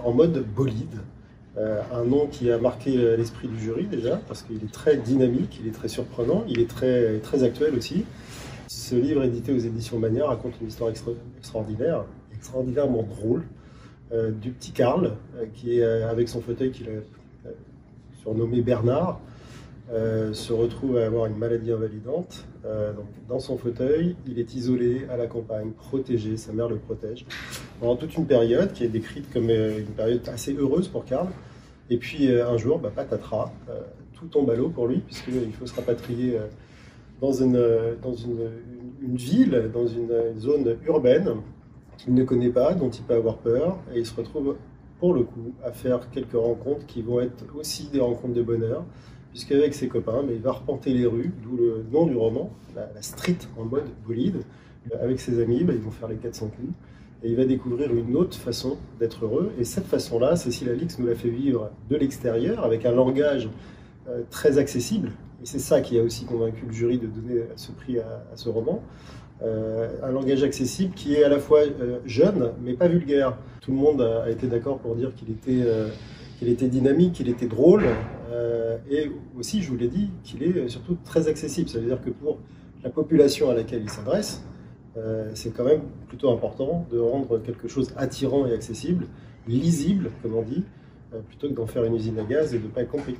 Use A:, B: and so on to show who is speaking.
A: en mode bolide. Un nom qui a marqué l'esprit du jury déjà, parce qu'il est très dynamique, il est très surprenant, il est très actuel aussi. Ce livre édité aux éditions Mania raconte une histoire extraordinaire, extraordinairement drôle, du petit Karl, qui est avec son fauteuil qu'il a surnommé Bernard, se retrouve à avoir une maladie invalidante. Donc, dans son fauteuil, il est isolé à la campagne, protégé, sa mère le protège, pendant toute une période qui est décrite comme une période assez heureuse pour Karl. Et puis un jour, patatras, tout tombe à l'eau pour lui, puisqu'il faut se rapatrier dans une ville, dans une zone urbaine qu'il ne connaît pas, dont il peut avoir peur, et il se retrouve pour le coup à faire quelques rencontres qui vont être aussi des rencontres de bonheur, puisqu'avec ses copains, il va arpenter les rues, d'où le nom du roman, la street en mode bolide. Avec ses amis, ils vont faire les 400 coups, et il va découvrir une autre façon d'être heureux. Et cette façon-là, Cécile Alix nous l'a fait vivre de l'extérieur, avec un langage très accessible. Et c'est ça qui a aussi convaincu le jury de donner ce prix à ce roman. Un langage accessible qui est à la fois jeune, mais pas vulgaire. Tout le monde a été d'accord pour dire qu'il était dynamique, qu'il était drôle, et aussi, je vous l'ai dit, qu'il est surtout très accessible. Ça veut dire que pour la population à laquelle il s'adresse, c'est quand même plutôt important de rendre quelque chose attirant et accessible, lisible, comme on dit, plutôt que d'en faire une usine à gaz et de ne pas être compris.